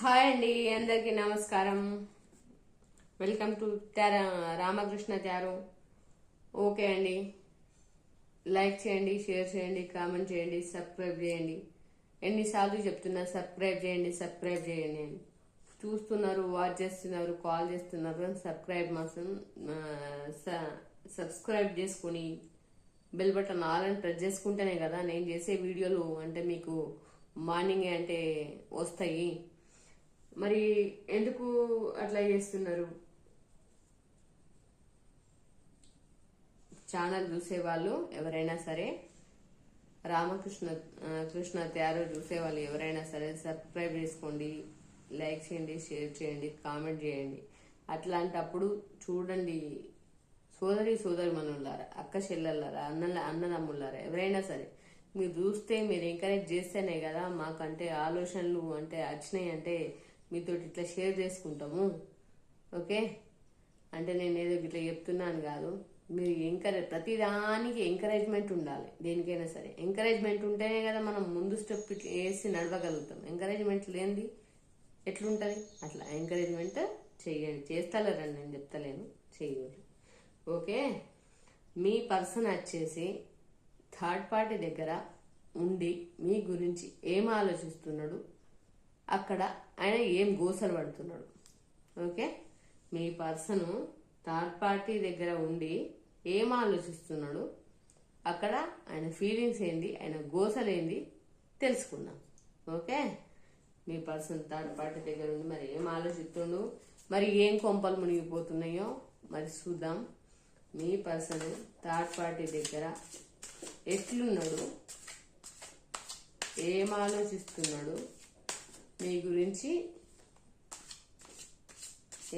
Hi అండి, అందరికీ నమస్కారం. Welcome to Ramakrishna tarot. Okay అండి, లైక్ చేయండి, షేర్ చేయండి, కామెంట్ చేయండి, సబ్స్క్రైబ్ చేయండి. ఎన్నిసార్లు చెప్తున్నా సబ్స్క్రైబ్ చేయండి, సబ్స్క్రైబ్ చేయండి అని. చూస్తున్నారు, వాచ్ చేస్తున్నారు, కాల్ చేస్తున్నారు అని సబ్స్క్రైబ్ మాత్రం సబ్స్క్రైబ్ చేసుకుని బెల్ బటన్ ఆల్ అని ప్రెస్ చేసుకుంటేనే కదా నేను చేసే వీడియోలు అంటే మీకు మార్నింగ్ అంటే వస్తాయి. మరి ఎందుకు అట్లా చేస్తున్నారు? ఛానల్ చూసేవాళ్ళు ఎవరైనా సరే, కృష్ణ త్యారో చూసేవాళ్ళు ఎవరైనా సరే సబ్స్క్రైబ్ చేసుకోండి, లైక్ చేయండి, షేర్ చేయండి, కామెంట్ చేయండి. అట్లాంటప్పుడు చూడండి, సోదరి మనులారా, అక్క చెల్లెళ్ళారా, అన్నదమ్ములారా, ఎవరైనా సరే మీరు చూస్తే, మీరు ఎంకరేజ్ చేస్తేనే కదా మాకంటే ఆలోచనలు అంటే వచ్చినాయి. అంటే మీతో ఇట్లా షేర్ చేసుకుంటాము. ఓకే, అంటే నేను ఏదో ఇట్లా చెప్తున్నాను కాదు. మీరు ప్రతిదానికి ఎంకరేజ్మెంట్ ఉండాలి. దేనికైనా సరే ఎంకరేజ్మెంట్ ఉంటేనే కదా మనం ముందు స్టెప్ వేసి నడవగలుగుతాం. ఎంకరేజ్మెంట్ లేనిది ఎట్లుంటుంది? అట్లా ఎంకరేజ్మెంట్ చెయ్యండి. చేస్తలేరని నేను చెప్తలేను, చెయ్యండి. ఓకే, మీ పర్సన్ వచ్చేసి థర్డ్ పార్టీ దగ్గర ఉండి మీ గురించి ఏం ఆలోచిస్తున్నాడు, అక్కడ ఆయన ఏం గోసలు పడుతున్నాడు. ఓకే, మీ పర్సన్ థర్డ్ పార్టీ దగ్గర ఉండి ఏం ఆలోచిస్తున్నాడు, అక్కడ ఆయన ఫీలింగ్స్ ఏంది, ఆయన గోసలు ఏంది తెలుసుకుందాం. ఓకే, మీ పర్సన్ థర్డ్ పార్టీ దగ్గర ఉండి మరి ఏం ఆలోచిస్తుండు, మరి ఏం కొంపలు మునిగిపోతున్నాయో మరి చూద్దాం. మీ పర్సన్ థర్డ్ పార్టీ దగ్గర ఎట్లున్నాడు, ఏం ఆలోచిస్తున్నాడు, మీ గురించి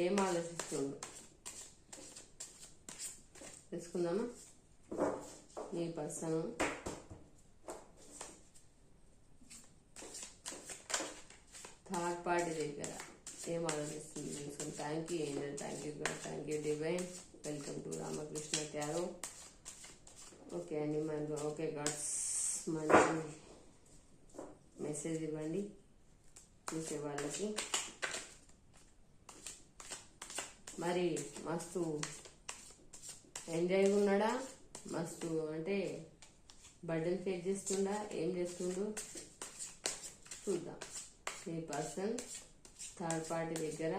ఏం ఆలోచిస్తుండు తెలుసుకుందామా. మీ పర్సన్ థర్డ్ పార్టీ దగ్గర ఏం ఆలోచిస్తుంది తెలుసుకుని. Thank you angel, thank you God, thank you divine. Welcome to Ramakrishna tarot. Okay అండి, మరి ఓకే గాడ్స్ మంచి మెసేజ్ ఇవ్వండి చూసే వాళ్ళకి. మరి మస్తు ఎంజాయ్గా ఉన్నాడా, మస్తు అంటే బర్డెన్ ఫేస్ చేస్తుండా, ఏం చేస్తుండు చూద్దాం. మీ పర్సన్ థర్డ్ పార్టీ దగ్గర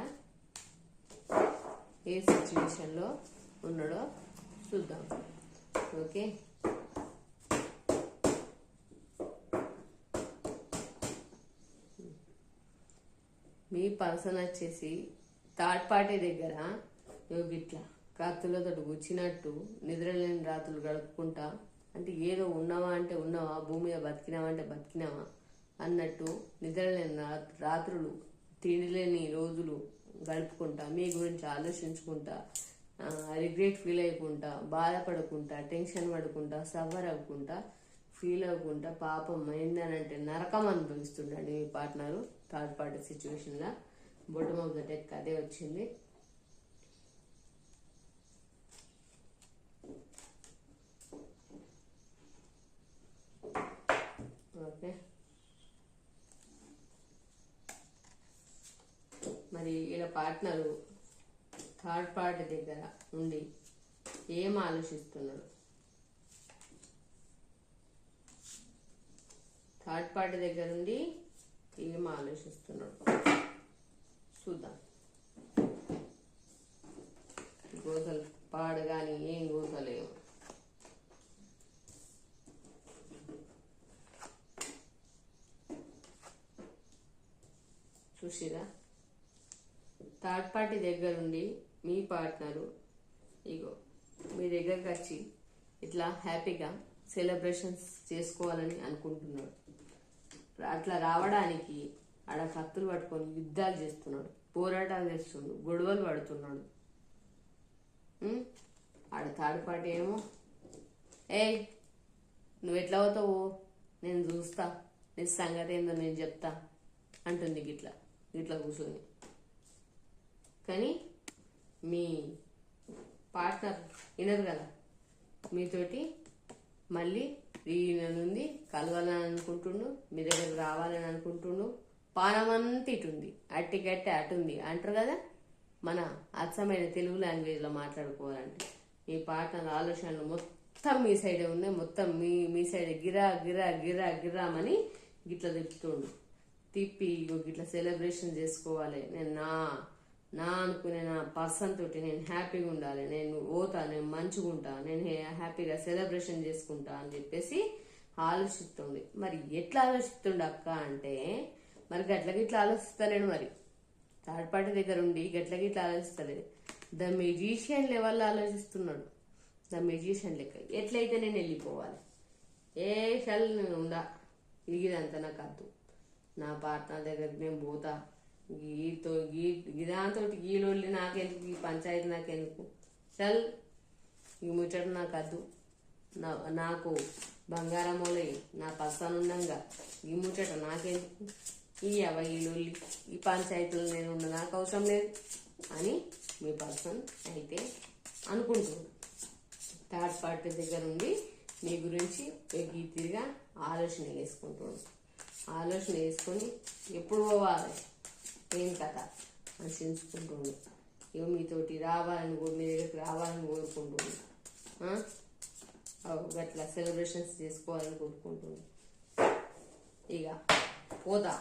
ఏ సిచ్యువేషన్లో ఉన్నాడో చూద్దాం. ఓకే, మీ పర్సన్ వచ్చేసి థర్డ్ పార్టీ దగ్గర గిట్లా కత్తులతో కూర్చున్నట్టు నిద్రలేని రాత్రులు గడుపుకుంటా, అంటే ఏదో ఉన్నావా అంటే ఉన్నావా, భూమి మీద బతికినావా అంటే బతికినావా అన్నట్టు నిద్రలేని రాత్రులు, తిండిలేని రోజులు గడుపుకుంటా, మీ గురించి ఆలోచించుకుంటా, రిగ్రెట్ ఫీల్ అయికుంటా, బాధపడుకుంటా, టెన్షన్ పడుకుంటా, సఫర్ అవ్వకుండా, ఫీల్ అవ్వకుండా, పాపం అయిందనంటే నరకం అనుభవిస్తుండండి మీ పార్ట్నరు థర్డ్ పార్టీ సిచ్యువేషన్లో. బాటమ్ ఆఫ్ ద డెక్ అదే వచ్చింది. ఓకే, మరి ఇలా పార్ట్నరు థర్డ్ పార్టీ దగ్గర ఉండి ఏం ఆలోచిస్తున్నాడు, థర్డ్ పార్టీ దగ్గర ఉండి ఏం ఆలోచిస్తున్నాడు చూద్దాం. గోసలు పాడు కానీ ఏం గోసలేవు. చూసిరా, థర్డ్ పార్టీ దగ్గర ఉండి మీ పార్ట్నరు ఇగో మీ దగ్గరకు వచ్చి ఇట్లా హ్యాపీగా సెలబ్రేషన్స్ చేసుకోవాలని అనుకుంటున్నాడు. అట్లా రావడానికి ఆడ కత్తులు పట్టుకొని యుద్ధాలు చేస్తున్నాడు, పోరాటాలు చేస్తున్నాడు, గొడవలు పడుతున్నాడు. ఆడ థర్డ్ పార్టీ ఏమో ఏయ్ నువ్వు ఎట్లా అవుతావు, నేను చూస్తా, నీ సంగతి ఏందో నేను చెప్తా అంటుంది గిట్లా గిట్లా కూర్చొని. కానీ మీ పార్ట్నర్ వినరు కదా, మీతోటి మళ్ళీ రీయూనియన్ ఉంది, కలవాలని అనుకుంటుండు, మీ దగ్గర రావాలని అనుకుంటుండు, పానమంతా ఇటుంది, అట్టికట్టి అటుంది అంటారు కదా. మన అచ్చమైన తెలుగు లాంగ్వేజ్లో మాట్లాడుకోవాలంటే మీ పార్ట్నర్ ఆలోచనలు మొత్తం మీ సైడే ఉన్నాయి, మొత్తం మీ సైడ్ గిరా గిరా గిరా గిరామని గిట్లా తిప్పుతుండు. తిప్పి ఇట్లా సెలబ్రేషన్ చేసుకోవాలి, నేను నా అనుకునే నా పర్సన్ తోటి నేను హ్యాపీగా ఉండాలి, నేను పోతా, నేను మంచిగా ఉంటా, నేను హ్యాపీగా సెలబ్రేషన్ చేసుకుంటా అని చెప్పేసి ఆలోచిస్తుంది. మరి ఎట్లా ఆలోచిస్తుండ అక్క అంటే, మరి గట్లగిట్లా ఆలోచిస్తలేడు. మరి థర్డ్ పార్టీ దగ్గర ఉండి గట్లగిట్లా ఆలోచిస్తలేదు, ద మెజిషియన్ లెవెల్లో ఆలోచిస్తున్నాడు. ద మెజిషియన్ లెక్క ఎట్లయితే నేను వెళ్ళిపోవాలి, ఏ షల్ నేను ఉండా, ఇదంతా నాకు అద్దు, నా పార్ట్నర్ దగ్గరికి నేను పోతా, దాంతో గీలోళ్ళి నాకెందుకు, ఈ పంచాయతీ నాకెందుకు, చల్ ఈ ముచ్చట నాకు అద్దు, నాకు బంగారమోలే నా పర్సన్ ఉండంగా ఈ ముచ్చట నాకెందుకు, ఈ అవైలొల్లి ఈ పంచాయతీలో నేను ఉన్న నాకు అవసరం లేదు అని మీ పర్సన్ అయితే అనుకుంటున్నాను. థర్డ్ పార్టీ దగ్గర ఉండి మీ గురించి తిరిగా ఆలోచన వేసుకుంటున్నాడు. ఆలోచన వేసుకొని ఎప్పుడు పోవాలి, ఏం కథ అని చించుకుంటుండు. ఇక మీతోటి రావాలని మీ దగ్గరికి రావాలని కోరుకుంటుండు, గట్లా సెలబ్రేషన్స్ చేసుకోవాలని కోరుకుంటుండు. ఇక పోతా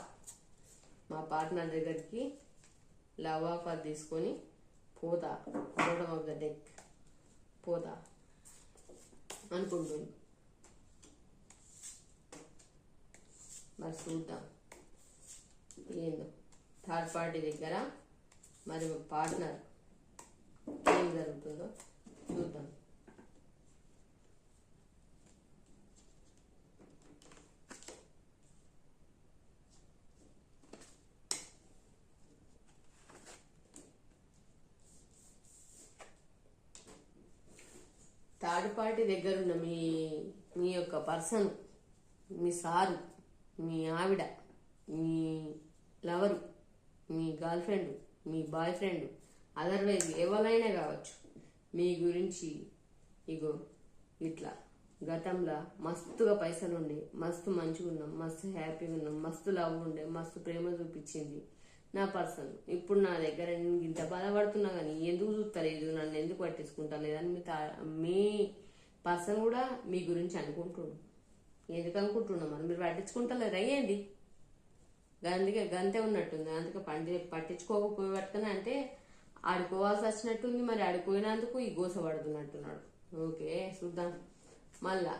మా పార్ట్నర్ దగ్గరికి లవ్ ఆఫర్ తీసుకొని పోతా, బాటమ్ ఆఫ్ ద డెక్ పోతా అనుకుంటుంది. మరి చూద్దాం ఏందో థర్డ్ పార్టీ దగ్గర మరి పార్ట్నర్ ఏం జరుగుతుందో చూద్దాం. థర్డ్ పార్టీ దగ్గర ఉన్న మీ యొక్క పర్సన్, మీ సారు, మీ ఆవిడ, మీ లవరు, మీ గర్ల్ ఫ్రెండ్, మీ బాయ్ ఫ్రెండ్, అదర్వైజ్ ఎవరైనా కావచ్చు, మీ గురించి ఇగో ఇట్లా గతంలో మస్తుగా పైసలు ఉండే, మస్తు మంచిగా ఉన్నాం, మస్తు హ్యాపీగా ఉన్నాం, మస్తు లవ్ ఉండే, మస్తు ప్రేమ చూపించింది నా పర్సన్. ఇప్పుడు నా దగ్గర నేను ఇంత బాధపడుతున్నా కానీ ఎందుకు చూస్తలేదు, నన్ను ఎందుకు పట్టించుకుంటా లేదని మీ పర్సన్ కూడా మీ గురించి అనుకుంటున్నాడు. ఎందుకు అనుకుంటున్నాం మనం, మీరు పట్టించుకుంటలేరు అయ్యేది, అందుకే గంతే ఉన్నట్టుంది. అందుకే పట్టించుకోకపోయి పట్టుకుని అంటే ఆడుకోవాల్సి వచ్చినట్టుంది. మరి ఆడిపోయినందుకు ఈ గోస పడుతున్నట్టున్నాడు. ఓకే చూద్దాం. మళ్ళా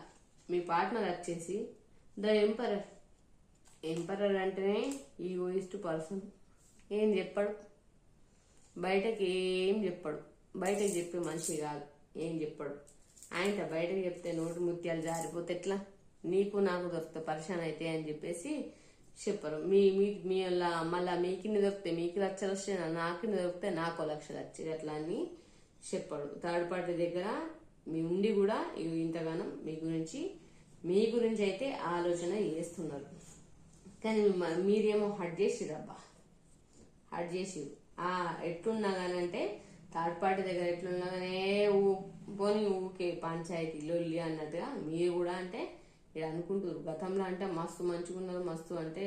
మీ పార్ట్నర్ వచ్చేసి ద ఎంపరర్. ఎంపరర్ అంటేనే ఈగోయిస్ట్ పర్సన్. ఏం చెప్పాడు, బయటకి ఏం చెప్పాడు, బయటకు చెప్పే మనిషి కాదు, ఏం చెప్పాడు. ఆయన బయటకు చెప్తే నోటు ముత్యాలు జారిపోతే ఎట్లా, నీకు నాకు దొరికితే పరిశాన్ అయితే అని చెప్పేసి చెప్పరు. మీ మళ్ళా మీకిన్ని దొరికితే మీకు లక్షలు వచ్చాయి, నాకిన్ని దొరికితే నాకు లక్షలు వచ్చాయి, అట్లా అని చెప్పాడు. థర్డ్ పార్టీ దగ్గర మీ ఉండి కూడా ఇంతగానం మీ గురించి అయితే ఆలోచన చేస్తున్నారు. కానీ మీరేమో హట్ చేసిరబ్బా, హట్ చేసిరు. ఎట్లున్నా కానీ అంటే థర్డ్ పార్టీ దగ్గర ఎట్లున్నా కానీ పోనీ ఊకే పంచాయతీ లొల్లి అన్నట్టుగా మీరు కూడా అంటే ఇక్కడ అనుకుంటారు. గతంలో అంటే మస్తు మంచిగా ఉన్నారు, మస్తు అంటే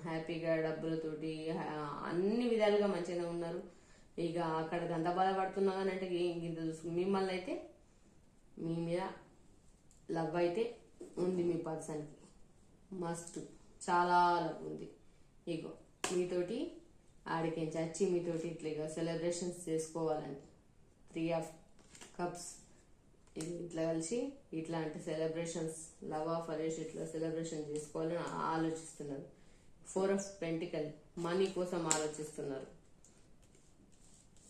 హ్యాపీగా డబ్బులతోటి అన్ని విధాలుగా మంచిగా ఉన్నారు. ఇక అక్కడికి అంత బాధపడుతున్నా కానీ అంటే ఇంత చూసుకు మిమ్మల్ని అయితే మీ మీద లవ్ అయితే ఉంది మీ పర్సన్కి, మస్తు చాలా లవ్ ఉంది. ఇగో మీతోటి ఆడికి చచ్చి మీతోటి ఇట్లా సెలబ్రేషన్స్ చేసుకోవాలని 3 of Cups ఇది ఇట్లా కలిసి ఇట్లాంటి సెలబ్రేషన్స్ లవ్ ఆఫ్ అరేష్ ఇట్లా సెలబ్రేషన్ చేసుకోవాలని ఆలోచిస్తున్నారు. 4 of Pentacles మనీ కోసం ఆలోచిస్తున్నారు.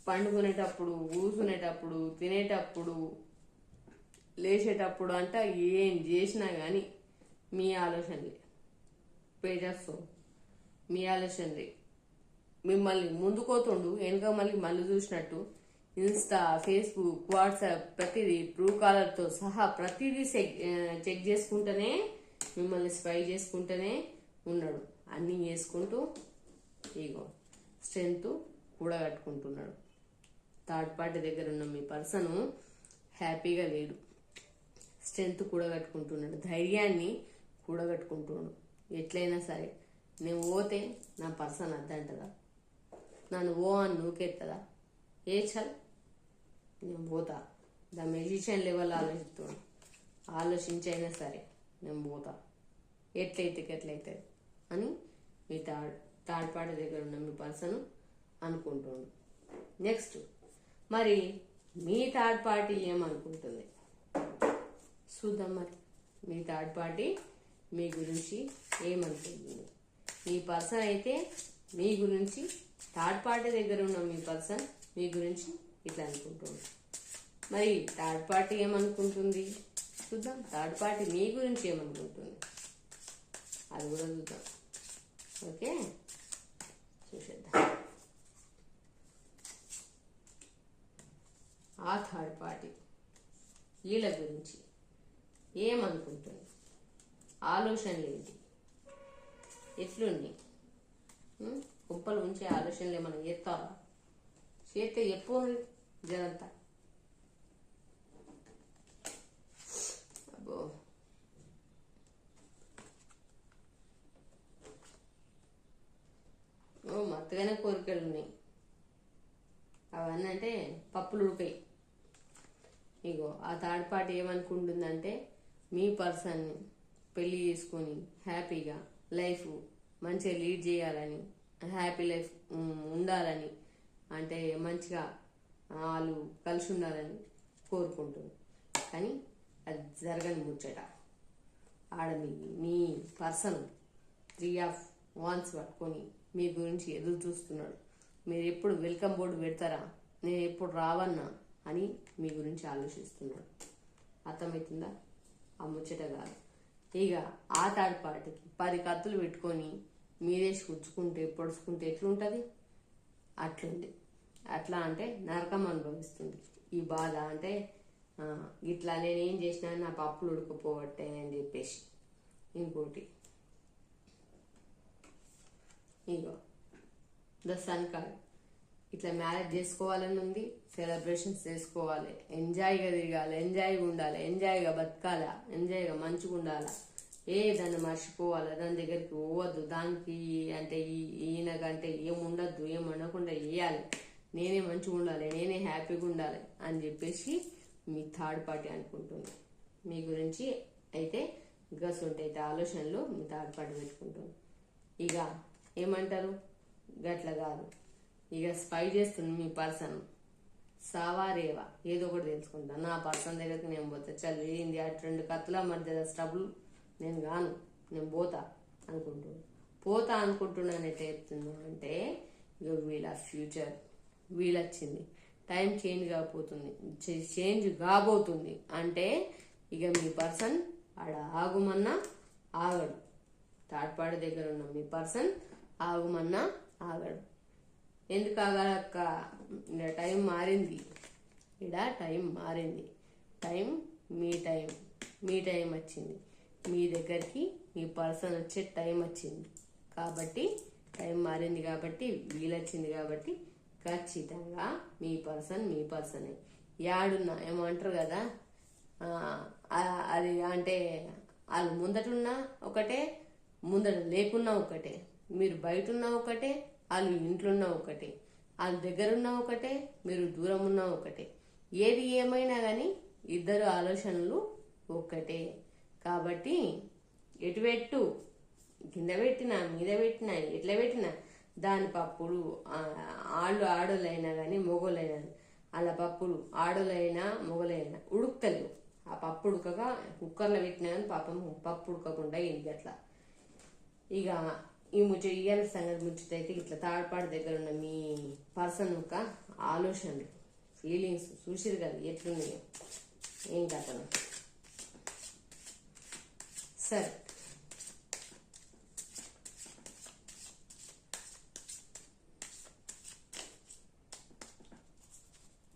పండుకునేటప్పుడు, కూర్చునేటప్పుడు, తినేటప్పుడు, లేచేటప్పుడు అంట ఏం చేసినా కానీ మీ ఆలోచనలే. పేజ్ ఆఫ్ సోల్ మీ ఆలోచనలే. మిమ్మల్ని ముందుకోతుండు, వెనుక మళ్ళీ చూసినట్టు ఇన్స్టా, ఫేస్బుక్, వాట్సాప్ ప్రతిదీ ట్రూ కాలర్తో సహా ప్రతిదీ చెక్ చేసుకుంటూనే మిమ్మల్ని స్పై చేసుకుంటూనే ఉన్నాడు. అన్నీ చేసుకుంటూ ఇగో స్ట్రెంగ్త్ కూడగట్టుకుంటున్నాడు. థర్డ్ పార్టీ దగ్గర ఉన్న మీ పర్సన్ హ్యాపీగా లేడు. స్ట్రెంగ్త్ కూడగట్టుకుంటున్నాడు, ధైర్యాన్ని కూడగట్టుకుంటున్నాడు. ఎట్లయినా సరే నేను పోతే నా పర్సన్ అద్దంటదా, నన్ను ఓ అని నూకెత్తదా? ఏ చల్ నేను పోతా. ద మెజిషియన్ లెవెల్ ఆలోచిస్తున్నాను. ఆలోచించైనా సరే నేను పోతా, ఎట్లయితే అని మీ థర్డ్ పార్టీ దగ్గర ఉన్న మీ పర్సన్ అనుకుంటుంది. నెక్స్ట్ మరి మీ థర్డ్ పార్టీ ఏమనుకుంటుంది చూద్దాం. మరి మీ థర్డ్ పార్టీ మీ గురించి ఏమనుకుంటుంది? మీ పర్సన్ అయితే మీ గురించి, థర్డ్ పార్టీ దగ్గర ఉన్న మీ పర్సన్ మీ గురించి ఇట్లా అనుకుంటుంది. మరి థర్డ్ పార్టీ ఏమనుకుంటుంది చూద్దాం. థర్డ్ పార్టీ మీ గురించి ఏమనుకుంటుంది అది కూడా చూద్దాం. ఓకే, చూసేద్దాం. ఆ థర్డ్ పార్టీ వీళ్ళ గురించి ఏమనుకుంటుంది, ఆలోచనలు ఏంటి, ఎట్లుంది? కుప్పలు ఉంచే ఆలోచనలు ఏమన్నా చేస్తావా? చేస్తే ఎప్పుడు జనంతా అబ్బో మత్తగానే కోరికలు ఉన్నాయి. అవన్నీ అంటే పప్పులు ఉడికాయి. ఇగో ఆ థర్డ్ పార్టీ ఏమనుకుంటుందంటే మీ పర్సన్ని పెళ్లి చేసుకొని హ్యాపీగా లైఫ్ మంచిగా లీడ్ చేయాలని, హ్యాపీ లైఫ్ ఉండాలని, అంటే మంచిగా వాళ్ళు కలిసి ఉండాలని కోరుకుంటుంది. కానీ అది జరగని ముచ్చట. ఆడ మీ పర్సన్ 3 ఆఫ్ వాన్స్ పట్టుకొని మీ గురించి ఎదురు చూస్తున్నాడు. మీరు ఎప్పుడు వెల్కమ్ బోర్డు పెడతారా, నేను ఎప్పుడు రావన్నా అని మీ గురించి ఆలోచిస్తున్నాడు. అర్థమవుతుందా? ఆ ముచ్చట కాదు. ఇక ఆ థర్డ్ పార్టీకి 10 కత్తులు పెట్టుకొని మీరేసి కూర్చుకుంటే పొడుచుకుంటే ఎట్లుంటుంది? అట్లుంది. అట్లా అంటే నరకం అనుభవిస్తుంది. ఈ బాధ అంటే ఇట్లా నేనేం చేసినా నా పప్పులు ఉడకపోవట్టే అని చెప్పేసి. ఇంకోటి ఇగో ద సన్ కార్డ్. ఇట్లా మ్యారేజ్ చేసుకోవాలని ఉంది, సెలబ్రేషన్స్ చేసుకోవాలి, ఎంజాయ్గా తిరగాలి, ఎంజాయ్గా ఉండాలి, ఎంజాయ్గా బతకాలా, ఎంజాయ్గా మంచిగా ఉండాలా, దాన్ని మర్చిపోవాలి, దాని దగ్గరికి పోవద్దు, దానికి అంటే ఈయనకంటే ఏముండద్దు, ఏం అనకుండా వేయాలి, నేనే మంచిగా ఉండాలి, నేనే హ్యాపీగా ఉండాలి అని చెప్పేసి మీ థర్డ్ పార్టీ అనుకుంటుంది. మీ గురించి అయితే గసుంటైతే ఆలోచనలు మీ థర్డ్ పార్టీ పెట్టుకుంటుంది. ఇక ఏమంటారు? గట్ల కాదు, ఇక స్పై చేస్తుంది మీ పర్సన్. సావారేవా ఏదో ఒకటి తెలుసుకుంటా, నా పర్సన్ దగ్గరికి నేను పోతా, చల్ ఏంది అటు 2 కత్తుల మధ్య స్ట్రబుల్ నేను కాను, నేను పోతా అనుకుంటున్నాను. ఎట్లా చెప్తున్నా అంటే ఇక వీళ్ళ ఫ్యూచర్ వీళ్ళొచ్చింది, టైం చేంజ్ కాబోతుంది. అంటే ఇక మీ పర్సన్ ఆడ ఆగుమన్నా ఆగడు. థర్డ్ పార్టీ దగ్గర ఉన్న మీ పర్సన్ ఆగుమన్నా ఆగడు. ఎందుకు ఆగలక్క? టైం మారింది. టైం మారింది. మీ టైం వచ్చింది. మీ దగ్గరికి మీ పర్సన్ వచ్చే టైం వచ్చింది. కాబట్టి టైం మారింది కాబట్టి వీలొచ్చింది కాబట్టి ఖచ్చితంగా మీ పర్సనే. యాడున్నా ఏమంటారు కదా, అది అంటే వాళ్ళు ముందటున్నా ఒకటే, ముందట లేకున్నా ఒకటే, మీరు బయట ఉన్నా ఒకటే, వాళ్ళు ఇంట్లో ఉన్నా ఒకటే, వాళ్ళ దగ్గరున్నా ఒకటే, మీరు దూరం ఉన్నా ఒకటే. ఏది ఏమైనా కానీ ఇద్దరు ఆలోచనలు ఒక్కటే. కాబట్టి ఎటు పెట్టు, కింద పెట్టినా మీద పెట్టినా ఎట్లా పెట్టినా దాని పప్పులు ఆడోళ్ళైనా కానీ మొగోళ్ళైనా అలా పప్పులు ఆడోళ్ళైనా మొగలైనా ఉడుకుతలేవు. ఆ పప్పు ఉడకక కుక్కర్లో పెట్టినా కానీ పాపం పప్పు ఉడకకుండా ఇంటి అట్లా. ఇక ఈ ఇయ్యాల సంగతి ముచ్చటైతే ఇట్లా థర్డ్ పార్టీ దగ్గర ఉన్న మీ పర్సన్ యొక్క ఆలోచనలు, ఫీలింగ్స్ చూసిరు కదా ఎట్లున్నాయో, ఏం కథను. సరే,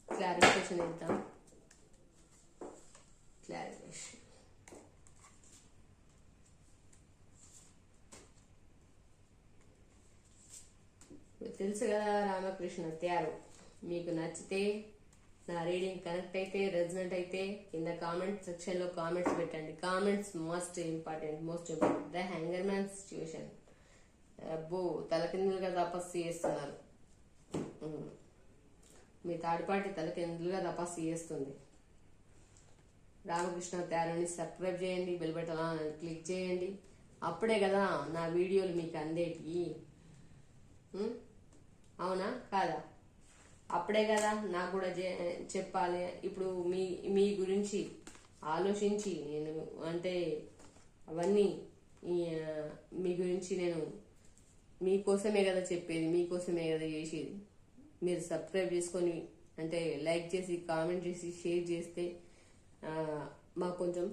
క్లారిఫికేషన్ ఇద్దాం. క్లారిఫికేషన్ తెలుసు కదా రామకృష్ణ త్యారు. మీకు నచ్చితే, నా రీడింగ్ కనెక్ట్ అయితే, రెజనెంట్ అయితే కింద కామెంట్ సెక్షన్లో కామెంట్స్ పెట్టండి. Comments most important. The hanger man situation అబ్బో తలకిందులుగా తపస్సు చేస్తున్నారు. మీ థర్డ్ పార్టీ తలకిందులుగా తపస్సు చేస్తుంది. రామకృష్ణ తయారుని సబ్స్క్రైబ్ చేయండి, బెల్ బటన్ క్లిక్ చేయండి. అప్పుడే కదా నా వీడియోలు మీకు అందేటి. అవునా కాదా? అప్పుడే కదా నాకు కూడా చెప్పాలి. ఇప్పుడు మీ గురించి ఆలోచించి నేను అంటే అవన్నీ మీ గురించి నేను మీకోసమే కదా చెప్పేది, మీకోసమే కదా చేసేది. మీరు సబ్స్క్రైబ్ చేసుకొని అంటే లైక్ చేసి కామెంట్ చేసి షేర్ చేస్తే మాకు కొంచెం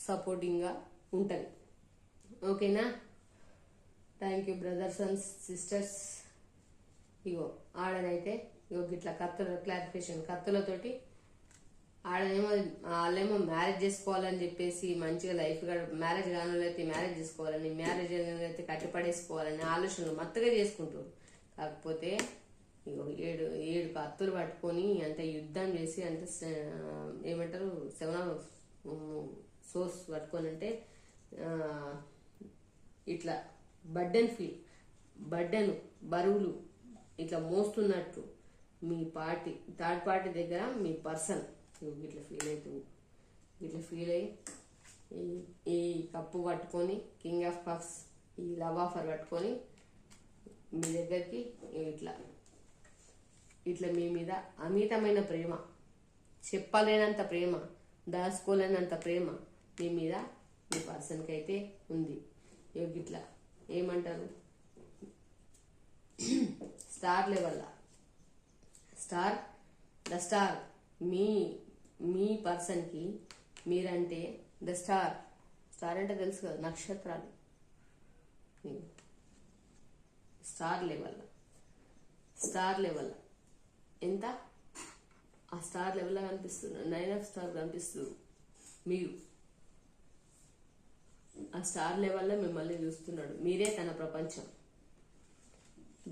సపోర్టింగ్గా ఉంటుంది. ఓకేనా? Thank you brothers and sisters. ఇగో ఆడనైతే ఇగో ఇట్లా కత్తుల క్లారిఫికేషన్ కత్తులతోటి వాళ్ళేమో మ్యారేజ్ చేసుకోవాలని చెప్పేసి మంచిగా లైఫ్ మ్యారేజ్ కాని అయితే మ్యారేజ్ చేసుకోవాలని, మ్యారేజ్ అయితే కట్టిపడేసుకోవాలని ఆలోచనలు మత్తగా చేసుకుంటారు. కాకపోతే ఇగో ఏడు కత్తులు పట్టుకొని అంటే యుద్ధం చేసి అంటే ఏమంటారు 7 సోర్స్ పట్టుకొని అంటే ఇట్లా బరువులు ఇట్లా మోస్తున్నట్టు మీ పార్టీ థర్డ్ పార్టీ దగ్గర మీ పర్సన్ ఇట్లా ఫీల్ అయ్యి ఈ కప్పు పట్టుకొని కింగ్ ఆఫ్ కప్స్ ఈ లవ్ ఆఫర్ పట్టుకొని మీ దగ్గరికి ఇట్లా మీ మీద అమితమైన ప్రేమ, చెప్పలేనంత ప్రేమ, దాచుకోలేనంత ప్రేమ మీ మీద మీ పర్సన్కి అయితే ఉంది. ఇట్లా ఏమంటారు స్టార్ లెవెల్లా ద స్టార్ మీ పర్సన్కి మీరంటే ద స్టార్ అంటే తెలుసు కదా, నక్షత్రాలు. స్టార్ లెవెల్ ఎంత ఆ స్టార్ లెవెల్లో కనిపిస్తుంది, 9 ఆఫ్ స్టార్ కనిపిస్తుంది. మీరు ఆ స్టార్ లెవెల్లో మిమ్మల్ని చూస్తున్నాడు. మీరే తన ప్రపంచం.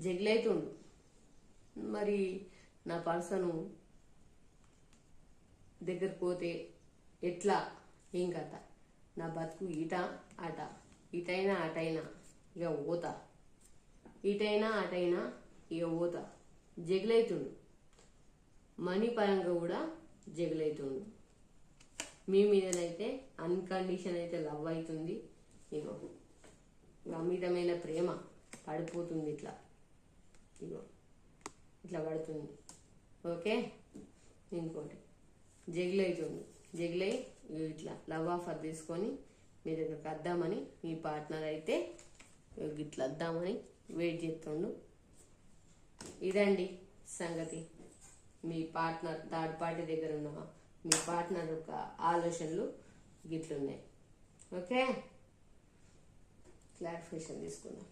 జగిలైతుండు. మరి నా పర్సను దగ్గర పోతే ఎట్లా, ఏం కథ, నా బతుకు ఇటైనా అటైనా ఇక పోతా, ఇక పోతా. జగిలైతుండు. మనీ పరంగా కూడా జగిలైతుండు. మీ మీదనైతే అన్కండిషన్ అయితే లవ్ అవుతుంది. ఇగో అమితమైన ప్రేమ పడిపోతుంది. ఇట్లా పడుతుంది. ఓకే. ఇంకోటి జగిలై ఇట్లా లవ్ ఆఫర్ తీసుకొని మీ దగ్గరకు వద్దామని మీ పార్ట్నర్ అయితే ఇట్లా వద్దామని వెయిట్ చేస్తుండు. ఇదండి సంగతి. మీ పార్ట్నర్ థర్డ్ పార్టీ దగ్గర ఉన్న మీ పార్ట్నర్ యొక్క ఆలోచనలు గిట్లున్నాయి. ఓకే, క్లారిఫికేషన్ తీసుకుందాం.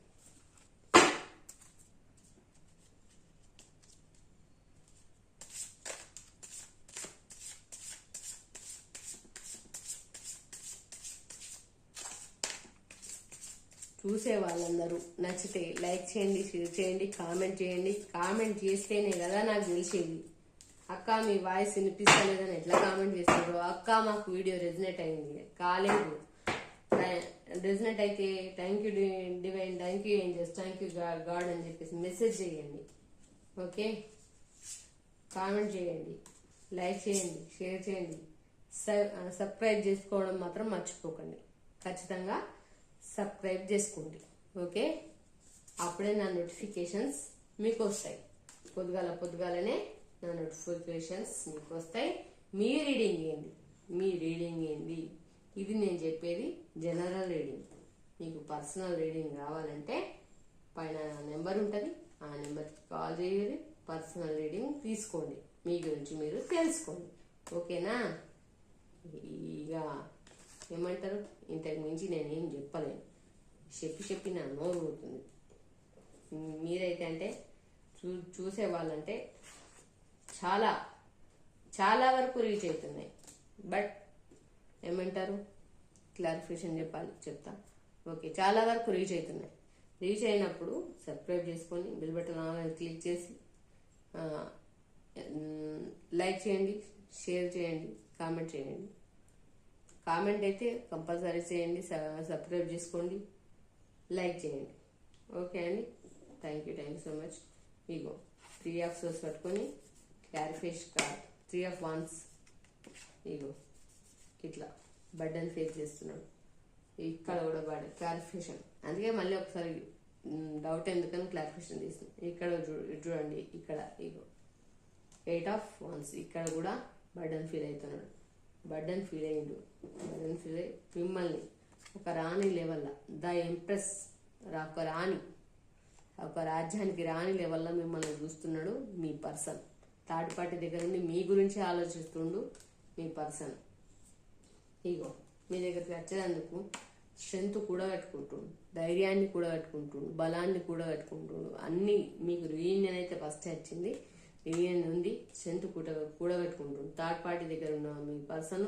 చూసే వాళ్ళందరూ నచ్చితే లైక్ చేయండి, షేర్ చేయండి, కామెంట్ చేయండి. కామెంట్ చేస్తేనే కదా నాకు తెలిసేది. అక్క మీ వాయిస్ వినిపిస్తలేదని ఎట్లా కామెంట్ చేస్తారు? అక్క మాకు వీడియో రెజినేట్ అయింది కాలేదు. రెజినేట్ అయితే thank you divine, thank you angels, thank you God అని చెప్పేసి మెసేజ్ చేయండి. ఓకే, కామెంట్ చేయండి, లైక్ చేయండి, షేర్ చేయండి, సబ్స్క్రైబ్ చేసుకోవడం మాత్రం మర్చిపోకండి. ఖచ్చితంగా సబ్స్క్రైబ్ చేసుకోండి. ఓకే, అప్పుడే నా నోటిఫికేషన్స్ మీకు వస్తాయి. పొద్దుగాలనే నా నోటిఫికేషన్స్ మీకు వస్తాయి. మీ రీడింగ్ ఏంది? ఇది నేను చెప్పేది జనరల్ రీడింగ్. మీకు పర్సనల్ రీడింగ్ కావాలంటే పైన నెంబర్ ఉంటుంది, ఆ నెంబర్కి కాల్ చేయాలి. పర్సనల్ రీడింగ్ తీసుకోండి, మీ గురించి మీరు తెలుసుకోండి. ఓకేనా? ఇక ఏమంటారు, ఇంతకు మించి నేనేం చెప్పలేను. చెప్పి నా నోరు ఊరుతుంది. మీరైతే అంటే చూసే వాళ్ళంటే చాలా వరకు రీచ్ అవుతున్నాయి. బట్ ఏమంటారు, క్లారిఫికేషన్ చెప్తా. ఓకే, చాలా వరకు రీచ్ అవుతున్నాయి. రీచ్ అయినప్పుడు సబ్స్క్రైబ్ చేసుకొని బెల్ బటన్ ఆన్ క్లిక్ చేసి లైక్ చేయండి, షేర్ చేయండి, కామెంట్ చేయండి. కామెంట్ అయితే కంపల్సరీ చేయండి, సబ్స్క్రైబ్ చేసుకోండి, లైక్ చేయండి. ఓకే అండి, thank you so much. Ego 3 of swords పట్టుకొని క్లారిఫికేషన్ కార్డ్ 3 ఆఫ్ వన్స్ ఇగో ఇట్లా బర్డన్ ఫేస్ చేస్తున్నాడు. ఇక్కడ కూడా క్లారిఫికేషన్, అందుకే మళ్ళీ ఒకసారి డౌట్ ఎందుకని క్లారిఫికేషన్ తీస్తుంది. ఇక్కడ చూడండి, ఇక్కడ ఇగో 8 ఆఫ్ వన్స్, ఇక్కడ కూడా బర్డన్ ఫీల్ అవుతున్నాడు. బర్డన్ ఫీల్ అయ్యిండు. బర్డన్ ఫీల్ అయ్యి మిమ్మల్ని ఒక రాణి లెవెల్లో, ద ఎంప్రెస్, ఒక రాణి, ఒక రాజ్యానికి రాణి లెవెల్లో మిమ్మల్ని చూస్తున్నాడు మీ పర్సన్. థర్డ్ పార్టీ దగ్గర నుండి మీ గురించి ఆలోచిస్తుండు మీ పర్సన్. ఇగో మీ దగ్గరికి వచ్చేందుకు స్ట్రెంత్ కూడా కట్టుకుంటుండు, ధైర్యాన్ని కూడా కట్టుకుంటుండు, బలాన్ని కూడా కట్టుకుంటుండు. అన్నీ మీకు రీయూనియన్ అయితే ఫస్ట్ వచ్చింది, రీయూనియన్ ఉంది, స్ట్రెంత్ కూడా కట్టుకుంటుండు. థర్డ్ పార్టీ దగ్గర ఉన్న మీ పర్సన్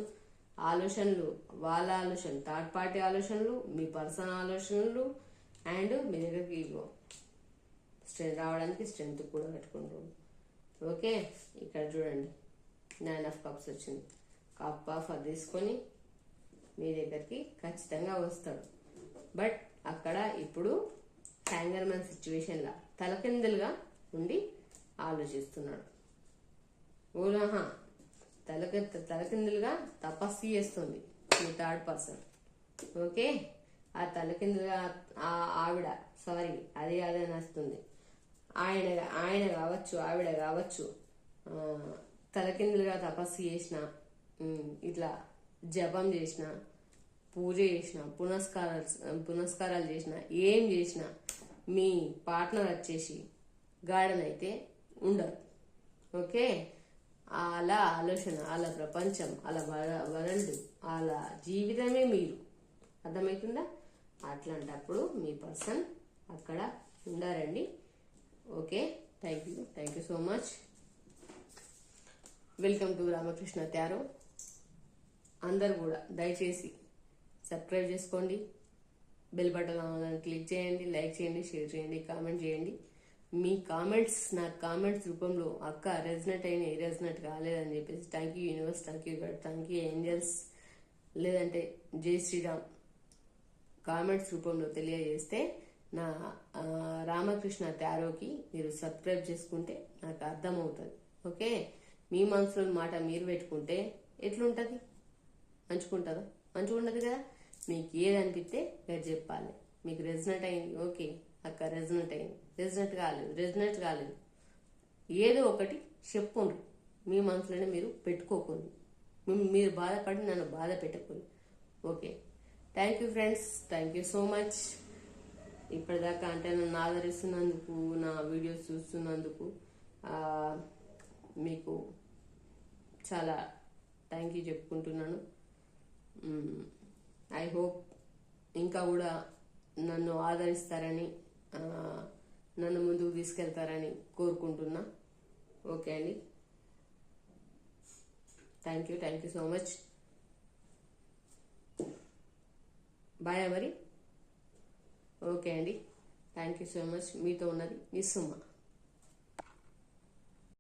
ఆలోచనలు, వాళ్ళ ఆలోచనలు, థర్డ్ పార్టీ ఆలోచనలు, మీ పర్సన్ ఆలోచనలు, అండ్ మీ దగ్గరికి ఇగో స్ట్రెంత్ రావడానికి స్ట్రెంత్ కూడా కట్టుకుంటుంది. ఓకే, ఇక్కడ చూడండి 9 ఆఫ్ కప్స్ వచ్చింది. కప్ ఆఫ్ అది తీసుకొని మీ దగ్గరికి ఖచ్చితంగా వస్తాడు. బట్ అక్కడ ఇప్పుడు హ్యాంగర్ మ్యాన్ సిచ్యువేషన్లా తలకిందులుగా ఉండి ఆలోచిస్తున్నాడు. ఓలాహా, తలకిందులుగా తపస్సు చేస్తుంది మీ థర్డ్ పర్సన్. ఓకే, ఆ తలకిందులుగా ఆవిడ, సారీ అదే వస్తుంది, ఆయన కావచ్చు, ఆవిడ కావచ్చు, తలకిందులుగా తపస్సు చేసిన, ఇట్లా జపం చేసిన, పూజ చేసిన, పునస్కారాలు చేసిన, ఏం చేసినా మీ పార్ట్నర్ వచ్చేసి గార్డెన్ అయితే ఉండరు. ఓకే, అలా ఆలోచన, అలా ప్రపంచం, అలా వరల్డ్, అలా జీవితమే మీరు. అర్థమవుతుందా? అట్లాంటప్పుడు మీ పర్సన్ అక్కడ ఉండారండి. Okay, thank you so much. Welcome to Ramakrishna tarot. అందరు కూడా దయచేసి సబ్స్క్రైబ్ చేసుకోండి, బెల్ బటన్ ఆన్ క్లిక్ చేయండి, లైక్ చేయండి, షేర్ చేయండి, కామెంట్ చేయండి. మీ కామెంట్స్ నాకు కామెంట్స్ రూపంలో అక్క రెజనెట్ అయినా రెజనెట్ కాలేదని చెప్పేసి thank you universe, thank you God, thank you angels, లేదంటే జై శ్రీరామ్ కామెంట్స్ రూపంలో తెలియజేస్తే నా రామకృష్ణ టారోకి మీరు సబ్స్క్రైబ్ చేసుకుంటే నాకు అర్థమవుతుంది. ఓకే, మీ మనసులో మాట మీరు పెట్టుకుంటే ఎట్లుంటుంది? మంచుకుంటుందా? మంచిగా ఉండదు కదా. మీకు ఏది అనిపిస్తే మీరు చెప్పాలి. మీకు రెజనెట్ అయింది, ఓకే అక్క రెజనెట్ అయింది, రెజనెట్ కాలేదు, ఏదో ఒకటి చెప్పుండ్రు. మీ మనసులోనే మీరు పెట్టుకోకండి, మీరు బాధపడి నన్ను బాధ పెట్టకండి. Okay, thank you friends, thank you so much. ఇప్పటిదాకా అంటే నన్ను ఆదరిస్తున్నందుకు, నా వీడియోస్ చూస్తున్నందుకు మీకు చాలా థ్యాంక్ యూ చెప్పుకుంటున్నాను. ఐ హోప్ ఇంకా కూడా నన్ను ఆదరిస్తారని, నన్ను ముందుకు తీసుకెళ్తారని కోరుకుంటున్నా. ఓకే అండి, thank you so much. Bye మరి. ఓకే అండి, థ్యాంక్ యూ సో మచ్. మీతో ఉన్నది మీ సుమ.